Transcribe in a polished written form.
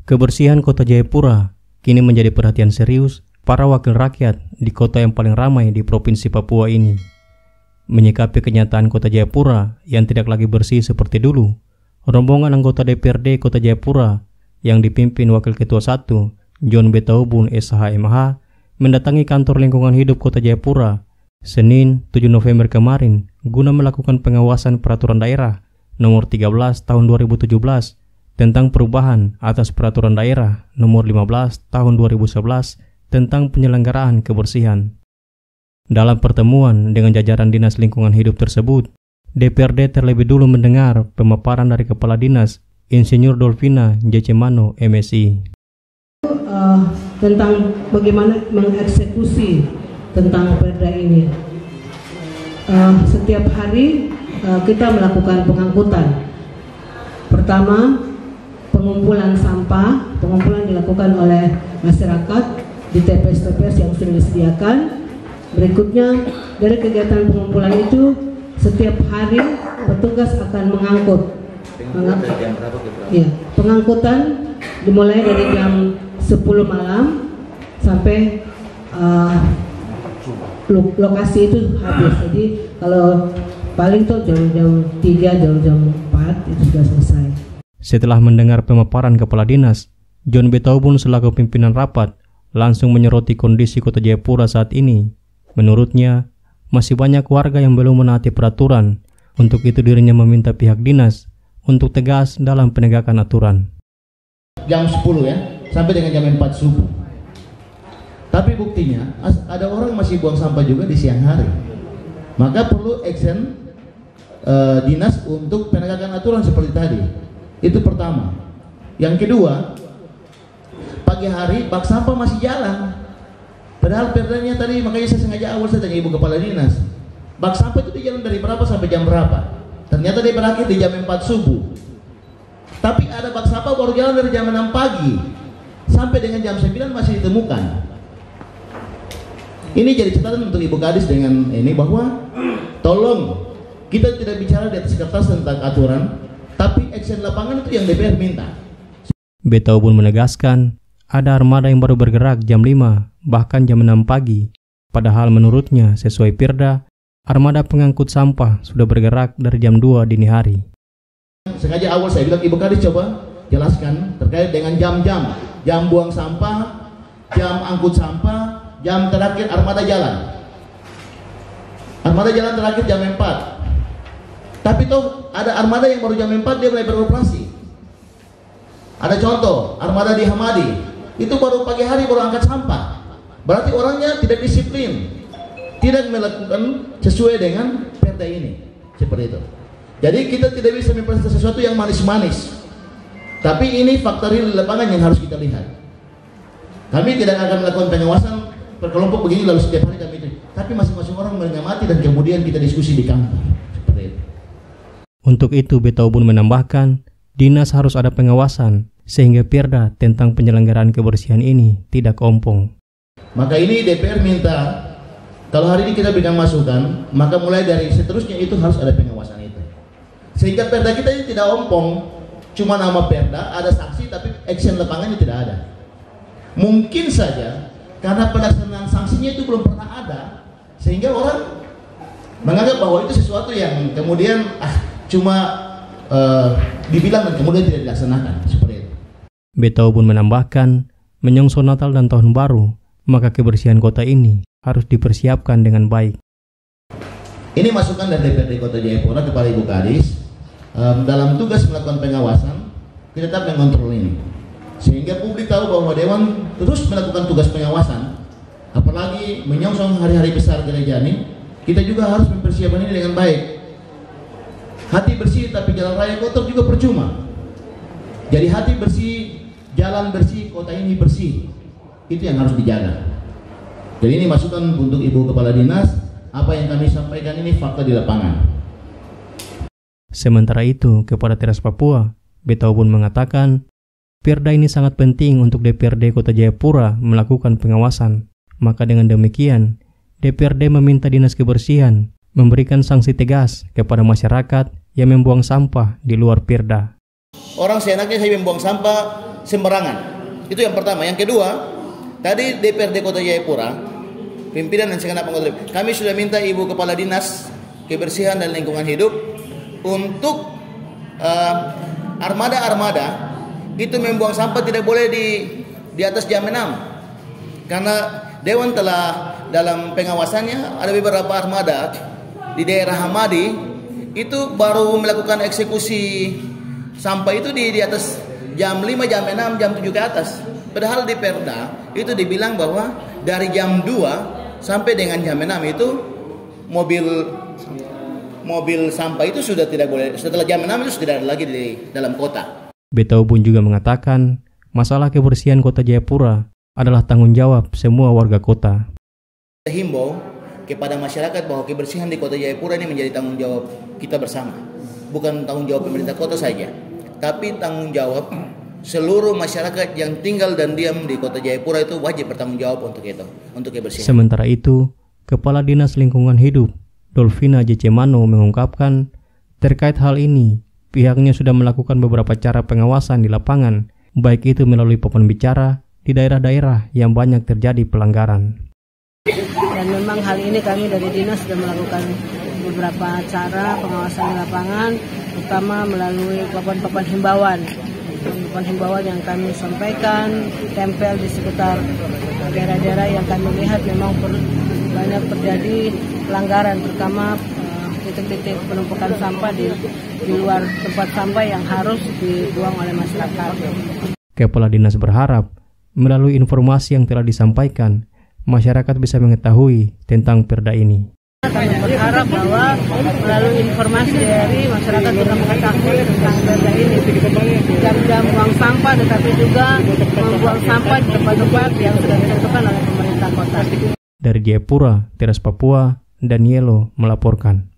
Kebersihan Kota Jayapura kini menjadi perhatian serius para wakil rakyat di kota yang paling ramai di Provinsi Papua ini. Menyikapi kenyataan Kota Jayapura yang tidak lagi bersih seperti dulu, rombongan anggota DPRD Kota Jayapura yang dipimpin Wakil Ketua 1 John Betaubun SHMH mendatangi kantor lingkungan hidup Kota Jayapura Senin 7 November kemarin guna melakukan pengawasan peraturan daerah nomor 13 tahun 2017 tentang perubahan atas peraturan daerah nomor 15 tahun 2011 tentang penyelenggaraan kebersihan. Dalam pertemuan dengan jajaran Dinas Lingkungan Hidup tersebut, DPRD terlebih dulu mendengar pemaparan dari Kepala Dinas Insinyur Dolvina Jecemano MSI. Tentang bagaimana mengeksekusi tentang perda ini. Setiap hari kita melakukan pengangkutan. Pertama, pengumpulan sampah, pengumpulan dilakukan oleh masyarakat di TPS-TPS yang sudah disediakan. Berikutnya, dari kegiatan pengumpulan itu, setiap hari petugas akan mengangkut. Pengangkutan dimulai dari jam 10 malam sampai lokasi itu habis. Jadi kalau paling tuh jam 3, jam 4 itu sudah selesai. Setelah mendengar pemaparan Kepala Dinas, John Betaubun selaku pimpinan rapat langsung menyoroti kondisi Kota Jayapura saat ini. Menurutnya, masih banyak warga yang belum menaati peraturan. Untuk itu dirinya meminta pihak dinas untuk tegas dalam penegakan aturan. Jam 10 ya, sampai dengan jam 4 subuh. Tapi buktinya, ada orang masih buang sampah juga di siang hari. Maka perlu action dinas untuk penegakan aturan seperti tadi. Itu pertama. Yang kedua, pagi hari bak sampah masih jalan. Padahal perdanya tadi, makanya saya sengaja awal saya tanya Ibu Kepala Dinas, bak sampah itu di jalan dari berapa sampai jam berapa? Ternyata dia berakhir di jam 4 subuh. Tapi ada bak sampah baru jalan dari jam 6 pagi sampai dengan jam 9 masih ditemukan. Ini jadi catatan untuk Ibu Kadis dengan ini, bahwa tolong kita tidak bicara di atas kertas tentang aturan, tapi action lapangan itu yang DPR minta. Betaubun menegaskan ada armada yang baru bergerak jam 5 bahkan jam 6 pagi. Padahal menurutnya sesuai Perda, armada pengangkut sampah sudah bergerak dari jam 2 dini hari. Sengaja awal saya bilang Ibu Kadis coba jelaskan terkait dengan jam-jam, jam buang sampah, jam angkut sampah, jam terakhir armada jalan. Armada jalan terakhir jam 4. Tapi toh ada armada yang baru jam 4 dia mulai beroperasi. Ada contoh, armada di Hamadi, itu baru pagi hari baru angkat sampah. Berarti orangnya tidak disiplin, tidak melakukan sesuai dengan perda ini. Seperti itu. Jadi kita tidak bisa mempresentasikan sesuatu yang manis-manis. Tapi ini fakta real di lapangan yang harus kita lihat. Kami tidak akan melakukan pengawasan berkelompok begini lalu setiap hari kami itu. Tapi masing-masing orang mengamati dan kemudian kita diskusi di kantor. Seperti itu. Untuk itu Betaubun menambahkan, dinas harus ada pengawasan sehingga perda tentang penyelenggaraan kebersihan ini tidak ompong. Maka ini DPR minta, kalau hari ini kita berikan masukan, maka mulai dari seterusnya itu harus ada pengawasan itu. Sehingga perda kita ini tidak ompong, cuma nama perda, ada sanksi tapi action lapangannya tidak ada. Mungkin saja karena pelaksanaan sanksinya itu belum pernah ada, sehingga orang menganggap bahwa itu sesuatu yang kemudian cuma dibilang dan kemudian tidak dilaksanakan, seperti itu. Betaubun menambahkan, menyongsong Natal dan Tahun Baru, maka kebersihan kota ini harus dipersiapkan dengan baik. Ini masukan dari DPRD Kota Jayapura kepada Ibu Kadis, dalam tugas melakukan pengawasan, kita tetap mengontrol ini, sehingga publik tahu bahwa Dewan terus melakukan tugas pengawasan. Apalagi menyongsong hari-hari besar gereja ini, kita juga harus mempersiapkan ini dengan baik. Hati bersih tapi jalan raya kotor juga percuma. Jadi hati bersih, jalan bersih, kota ini bersih. Itu yang harus dijaga. Jadi ini masukan untuk Ibu Kepala Dinas. Apa yang kami sampaikan ini fakta di lapangan. Sementara itu, kepada Teras Papua, Betau pun mengatakan, Perda ini sangat penting untuk DPRD Kota Jayapura melakukan pengawasan. Maka dengan demikian, DPRD meminta Dinas Kebersihan memberikan sanksi tegas kepada masyarakat yang membuang sampah di luar Perda. Orang seenaknya saya membuang sampah sembarangan. Itu yang pertama. Yang kedua, tadi DPRD Kota Jayapura, pimpinan dan segenap anggota DPRD, kami sudah minta Ibu Kepala Dinas Kebersihan dan Lingkungan Hidup untuk armada-armada itu membuang sampah tidak boleh di atas jam 6. Karena Dewan telah dalam pengawasannya ada beberapa armada di daerah Hamadi itu baru melakukan eksekusi sampah itu di atas jam 5, jam 6, jam 7 ke atas. Padahal di Perda itu dibilang bahwa dari jam 2 sampai dengan jam 6 itu mobil sampah itu sudah tidak boleh. Setelah jam 6 itu sudah ada lagi di dalam kota. Betau pun juga mengatakan masalah kebersihan Kota Jayapura adalah tanggung jawab semua warga kota. Kita himbau kepada masyarakat bahwa kebersihan di Kota Jayapura ini menjadi tanggung jawab kita bersama. Bukan tanggung jawab pemerintah kota saja, tapi tanggung jawab seluruh masyarakat yang tinggal dan diam di Kota Jayapura itu wajib bertanggung jawab untuk itu, untuk kebersihan. Sementara itu, Kepala Dinas Lingkungan Hidup Dolvina Jecemano mengungkapkan terkait hal ini, pihaknya sudah melakukan beberapa cara pengawasan di lapangan, baik itu melalui papan bicara di daerah-daerah yang banyak terjadi pelanggaran. Dan memang hal ini kami dari Dinas sudah melakukan beberapa cara pengawasan di lapangan, terutama melalui papan-papan himbauan. Papan himbauan yang kami sampaikan, tempel di sekitar daerah-daerah yang kami lihat memang banyak terjadi pelanggaran, terutama titik-titik penumpukan sampah di luar tempat sampah yang harus dibuang oleh masyarakat. Kepala Dinas berharap melalui informasi yang telah disampaikan, masyarakat bisa mengetahui tentang Perda ini. Kami berharap bahwa melalui informasi dari masyarakat sudah mengetahui tentang Perda ini, jam-jam buang sampah, tetapi juga membuang sampah di tempat-tempat yang sudah ditentukan oleh pemerintah kota. Dari Jayapura, Teras Papua, Danielo melaporkan.